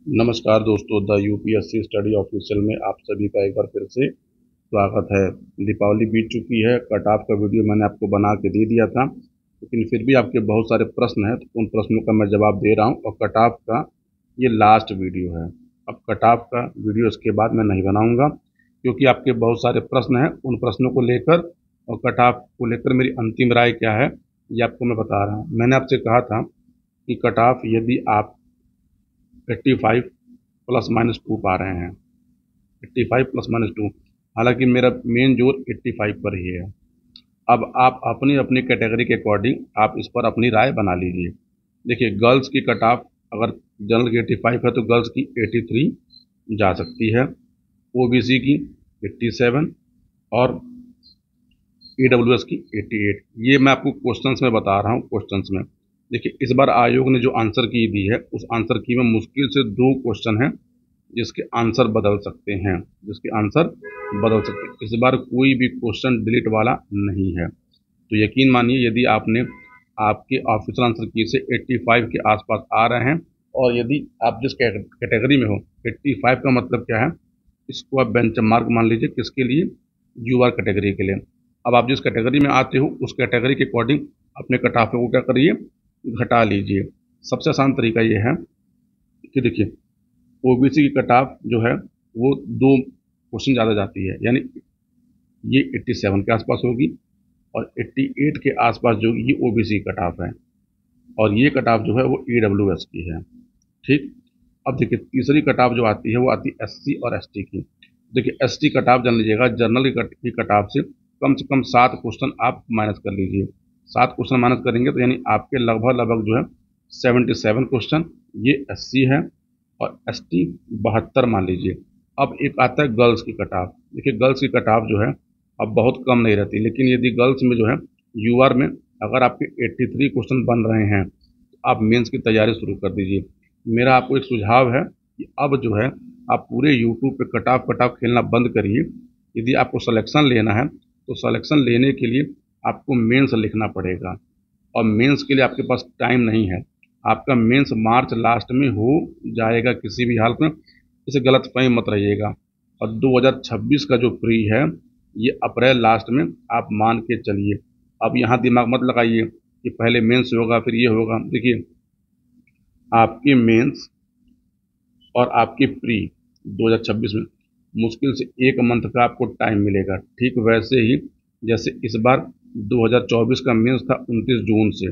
नमस्कार दोस्तों, the UPSC study official में आप सभी का एक बार फिर से स्वागत है। दीपावली बीत चुकी है। कट ऑफ का वीडियो मैंने आपको बना के दे दिया था, लेकिन फिर भी आपके बहुत सारे प्रश्न हैं, तो उन प्रश्नों का मैं जवाब दे रहा हूं। और कट ऑफ का ये लास्ट वीडियो है। अब कट ऑफ का वीडियो इसके बाद मैं नहीं बनाऊंगा, क्योंकि आपके बहुत सारे प्रश्न हैं। उन प्रश्नों को लेकर और कट ऑफ को लेकर मेरी अंतिम राय क्या है, ये आपको मैं बता रहा हूँ। मैंने आपसे कहा था कि कट ऑफ यदि आप 85 प्लस माइनस 2 पा रहे हैं, 85 प्लस माइनस 2, हालांकि मेरा मेन जोर 85 पर ही है। अब आप अपनी अपनी कैटेगरी के अकॉर्डिंग आप इस पर अपनी राय बना लीजिए। देखिए, गर्ल्स की कट ऑफ अगर जनरल की 85 है तो गर्ल्स की 83 जा सकती है, ओबीसी की 87 और ईडब्ल्यूएस की 88। ये मैं आपको क्वेश्चंस में बता रहा हूँ। क्वेश्चंस में देखिए, इस बार आयोग ने जो आंसर की दी है, उस आंसर की में मुश्किल से 2 क्वेश्चन हैं जिसके आंसर बदल सकते हैं, जिसके आंसर बदल सकते हैं। इस बार कोई भी क्वेश्चन डिलीट वाला नहीं है। तो यकीन मानिए, यदि आपने आपके ऑफिशियल आंसर की से 85 के आसपास आ रहे हैं, और यदि आप जिस कैटेगरी में हो, 85 का मतलब क्या है, इसको आप बेंचमार्क मान लीजिए। किसके लिए? यूआर कैटेगरी के लिए। अब आप जिस कैटेगरी में आते हो उस कैटेगरी के अकॉर्डिंग अपने कट ऑफ को क्या करिए, घटा लीजिए। सबसे आसान तरीका ये है कि देखिए, ओबीसी की कट ऑफ जो है वो 2 क्वेश्चन ज़्यादा जाती है, यानी ये 87 के आसपास होगी और 88 के आसपास जो ये ओबीसी कट ऑफ है, और ये कट ऑफ जो है वो ईडब्ल्यूएस की है। ठीक। अब देखिए, तीसरी कट ऑफ जो आती है वो आती है एससी और एसटी की। देखिए, एसटी कट ऑफ जान लीजिएगा, जनरल की कट ऑफ से कम 7 क्वेश्चन आप माइनस कर लीजिए। 7 क्वेश्चन माइनस करेंगे तो यानी आपके लगभग लगभग जो है 77 क्वेश्चन ये एससी है, और एसटी 72 मान लीजिए। अब एक आता है गर्ल्स की कट ऑफ। देखिए, गर्ल्स की कट ऑफ जो है अब बहुत कम नहीं रहती, लेकिन यदि गर्ल्स में जो है यूआर में अगर आपके 83 क्वेश्चन बन रहे हैं तो आप मेंस की तैयारी शुरू कर दीजिए। मेरा आपको एक सुझाव है कि अब जो है आप पूरे यूट्यूब पे कट ऑफ खेलना बंद करिए। यदि आपको सिलेक्शन लेना है तो सिलेक्शन लेने के लिए आपको मेंस लिखना पड़ेगा, और मेंस के लिए आपके पास टाइम नहीं है। आपका मेंस मार्च लास्ट में हो जाएगा किसी भी हालत में, इसे गलतफहमी मत रहिएगा। और 2026 का जो प्री है ये अप्रैल लास्ट में आप मान के चलिए। अब यहाँ दिमाग मत लगाइए कि पहले मेंस होगा फिर ये होगा। देखिए, आपकी मेंस और आपकी प्री 2026 में मुश्किल से 1 मंथ का आपको टाइम मिलेगा। ठीक वैसे ही जैसे इस बार 2024 का मेंस था 29 जून से,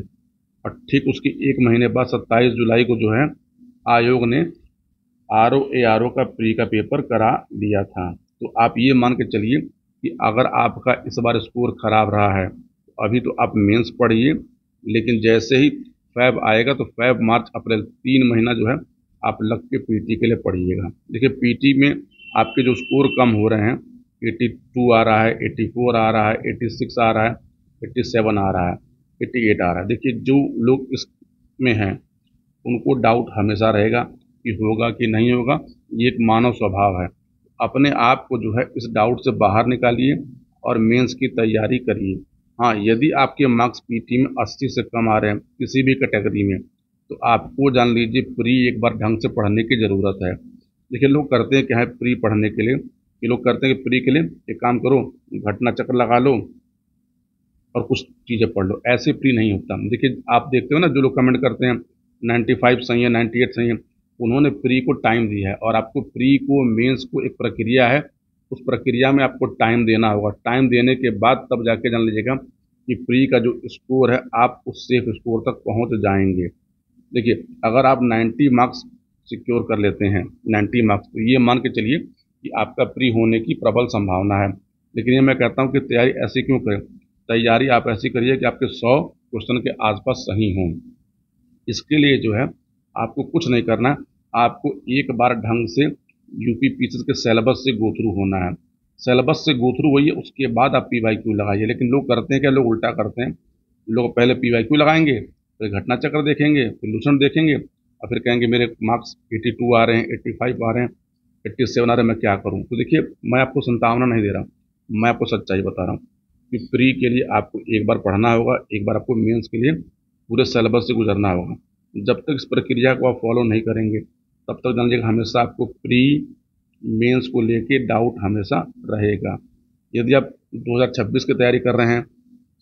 और ठीक उसके 1 महीने बाद 27 जुलाई को जो है आयोग ने आरओ का प्री का पेपर करा दिया था। तो आप ये मान के चलिए कि अगर आपका इस बार स्कोर खराब रहा है तो अभी तो आप मेंस पढ़िए, लेकिन जैसे ही फैब आएगा तो फैब मार्च अप्रैल 3 महीना जो है आप लग के पीटी के लिए पढ़िएगा। देखिए, पीटी में आपके जो स्कोर कम हो रहे हैं, 82 आ रहा है, 84 आ रहा है, 86 आ रहा है, 87 आ रहा है, 88 आ रहा है। देखिए, जो लोग इसमें हैं उनको डाउट हमेशा रहेगा कि होगा कि नहीं होगा। ये एक मानव स्वभाव है। अपने आप को जो है इस डाउट से बाहर निकालिए और मेंस की तैयारी करिए। हाँ, यदि आपके मार्क्स पीटी में 80 से कम आ रहे हैं किसी भी कैटेगरी में, तो आपको जान लीजिए प्री एक बार ढंग से पढ़ने की ज़रूरत है। देखिए, लोग करते हैं क्या है प्री पढ़ने के लिए, ये लोग करते हैं कि प्री के लिए एक काम करो, घटना चक्र लगा लो और कुछ चीज़ें पढ़ लो। ऐसे प्री नहीं होता। देखिए, आप देखते हो ना, जो लोग कमेंट करते हैं 95 सही है, 98 सही है, उन्होंने प्री को टाइम दिया है। और आपको प्री को मेंस को एक प्रक्रिया है, उस प्रक्रिया में आपको टाइम देना होगा। टाइम देने के बाद तब जाके जान लीजिएगा कि प्री का जो स्कोर है आप उस सेफ स्कोर तक पहुंच जाएंगे। देखिए, अगर आप 90 मार्क्स सिक्योर कर लेते हैं, 90 मार्क्स, तो ये मान के चलिए कि आपका प्री होने की प्रबल संभावना है। लेकिन ये मैं कहता हूँ कि तैयारी ऐसी क्यों करें? तैयारी आप ऐसी करिए कि आपके 100 क्वेश्चन के आसपास सही हों। इसके लिए जो है आपको कुछ नहीं करना है, आपको एक बार ढंग से यूपी पीसीएस के सिलेबस से गो थ्रू होना है। सिलेबस से गो थ्रू होइए, उसके बाद आप पीवाईक्यू लगाइए। लेकिन लोग करते हैं क्या, लोग उल्टा करते हैं। लोग पहले पीवाईक्यू लगाएंगे, फिर घटना चक्र देखेंगे, फिर लूसेंट देखेंगे, और फिर कहेंगे मेरे मार्क्स 82 आ रहे हैं, 85 आ रहे हैं, 87 आ रहे हैं, मैं क्या करूं? तो देखिए, मैं आपको संतावना नहीं दे रहा हूँ, मैं आपको सच्चाई बता रहा हूँ कि प्री के लिए आपको एक बार पढ़ना होगा, एक बार आपको मेंस के लिए पूरे सिलेबस से गुजरना होगा। जब तक इस प्रक्रिया को आप फॉलो नहीं करेंगे तब तक जान लीजिएगा हमेशा आपको प्री मेंस को लेके डाउट हमेशा रहेगा। यदि आप 2026 की तैयारी कर रहे हैं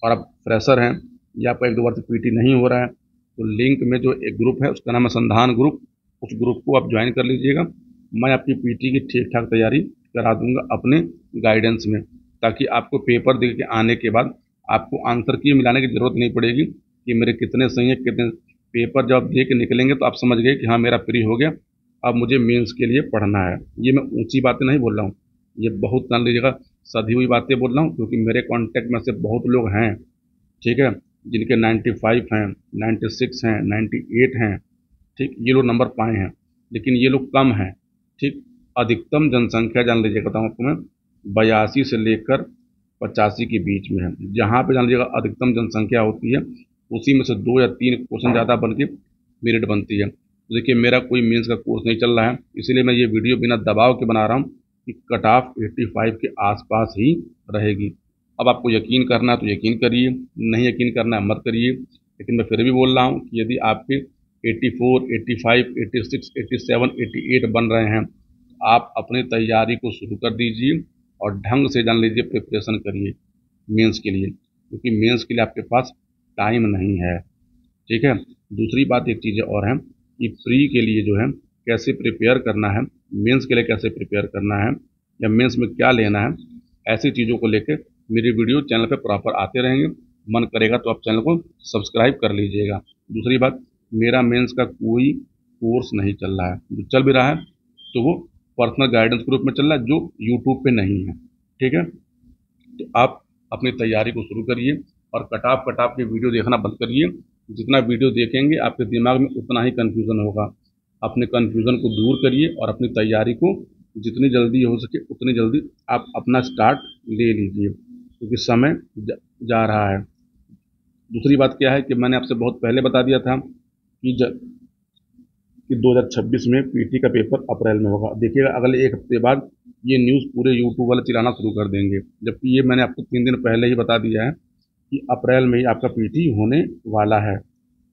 और आप फ्रेशर हैं या आपका 1-2 बार से पीटी नहीं हो रहा है, तो लिंक में जो एक ग्रुप है उसका नाम है संधान ग्रुप, उस ग्रुप को आप ज्वाइन कर लीजिएगा। मैं आपकी पीटी की ठीक ठाक तैयारी करा दूंगा अपने गाइडेंस में, ताकि आपको पेपर दे के आने के बाद आपको आंसर की मिलाने की ज़रूरत नहीं पड़ेगी कि मेरे कितने सही है कितने। पेपर जब आप दे के निकलेंगे तो आप समझ गए कि हाँ मेरा प्री हो गया, अब मुझे मेंस के लिए पढ़ना है। ये मैं ऊंची बातें नहीं बोल रहा हूँ, ये बहुत जान लीजिएगा सधी हुई बातें बोल रहा हूँ, क्योंकि मेरे कांटेक्ट में से बहुत लोग हैं, ठीक है, जिनके 95 हैं, 96 हैं, 98 हैं, ठीक, ये लोग नंबर पाए हैं, लेकिन ये लोग कम हैं, ठीक। अधिकतम जनसंख्या जान लीजिए बताऊँ आपको मैं 82 से लेकर 85 के बीच में है। जहाँ पे जान लीजिएगा अधिकतम जनसंख्या होती है उसी में से 2 या 3 क्वेश्चन ज़्यादा बन के मेरिट बनती है। तो देखिए मेरा कोई मेंस का कोर्स नहीं चल रहा है, इसीलिए मैं ये वीडियो बिना दबाव के बना रहा हूँ कि कट ऑफ 85 के आसपास ही रहेगी। अब आपको यकीन करना है तो यकीन करिए, नहीं यकीन करना है मत करिए, लेकिन मैं फिर भी बोल रहा हूँ कि यदि आपके 84, 85, 86, 87, 88 बन रहे हैं, आप अपनी तैयारी को शुरू कर दीजिए और ढंग से जान लीजिए प्रिपरेशन करिए मेंस के लिए, क्योंकि मेंस के लिए आपके पास टाइम नहीं है, ठीक है। दूसरी बात एक चीज़ और है कि प्री के लिए जो है कैसे प्रिपेयर करना है, मेंस के लिए कैसे प्रिपेयर करना है, या मेंस में क्या लेना है, ऐसी चीज़ों को लेकर मेरी वीडियो चैनल पे प्रॉपर आते रहेंगे। मन करेगा तो आप चैनल को सब्सक्राइब कर लीजिएगा। दूसरी बात, मेरा मेंस का कोई कोर्स नहीं चल रहा है, जो चल भी रहा है तो वो पर्सनल गाइडेंस ग्रुप में चल रहा है, जो यूट्यूब पे नहीं है, ठीक है। तो आप अपनी तैयारी को शुरू करिए और कटाप की वीडियो देखना बंद करिए। जितना वीडियो देखेंगे आपके दिमाग में उतना ही कन्फ्यूज़न होगा। अपने कन्फ्यूज़न को दूर करिए और अपनी तैयारी को जितनी जल्दी हो सके उतनी जल्दी आप अपना स्टार्ट ले लीजिए, क्योंकि समय जा रहा है। दूसरी बात क्या है कि मैंने आपसे बहुत पहले बता दिया था कि 2026 में पीटी का पेपर अप्रैल में होगा। देखिएगा अगले एक हफ्ते बाद ये न्यूज़ पूरे यूट्यूब वाले चिल्लाना शुरू कर देंगे, जबकि ये मैंने आपको 3 दिन पहले ही बता दिया है कि अप्रैल में ही आपका पीटी होने वाला है।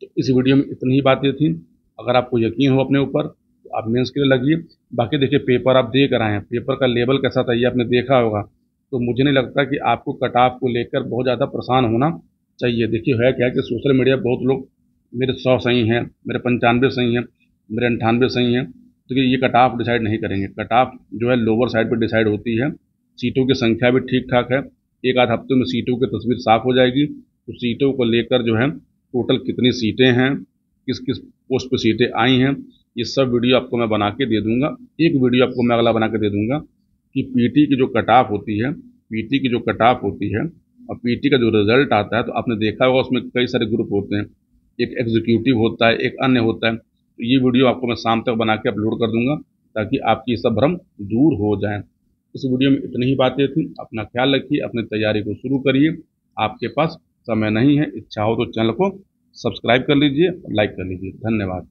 तो इस वीडियो में इतनी ही बातें थी। अगर आपको यकीन हो अपने ऊपर तो आप मेंस के लिए लगिए। बाकी देखिए पेपर आप दे कर आए हैं, पेपर का लेवल कैसा था ये आपने देखा होगा, तो मुझे नहीं लगता कि आपको कट ऑफ को लेकर बहुत ज़्यादा परेशान होना चाहिए। देखिए है क्या कि सोशल मीडिया बहुत लोग मेरे 100 सही हैं, मेरे 95 सही हैं, मेरे 98 सही हैं, तो ये कट ऑफ डिसाइड नहीं करेंगे। कट ऑफ जो है लोअर साइड पर डिसाइड होती है। सीटों की संख्या भी ठीक ठाक है, एक आध हफ्ते में सीटों की तस्वीर साफ हो जाएगी। तो सीटों को लेकर जो है टोटल कितनी सीटें हैं, किस किस पोस्ट पे सीटें आई हैं, ये सब वीडियो आपको मैं बना के दे दूंगा। एक वीडियो आपको मैं अगला बना के दे दूंगा कि पीटी की जो कट ऑफ होती है, पीटी की जो कट ऑफ होती है और पीटी का जो रिजल्ट आता है, तो आपने देखा होगा उसमें कई सारे ग्रुप होते हैं, एक एग्जीक्यूटिव होता है, एक अन्य होता है। तो ये वीडियो आपको मैं शाम तक बना के अपलोड कर दूंगा ताकि आपकी सब भ्रम दूर हो जाए। इस वीडियो में इतनी ही बातें थी। अपना ख्याल रखिए, अपनी तैयारी को शुरू करिए। आपके पास समय नहीं है, इच्छा हो तो चैनल को सब्सक्राइब कर लीजिए और लाइक कर लीजिए। धन्यवाद।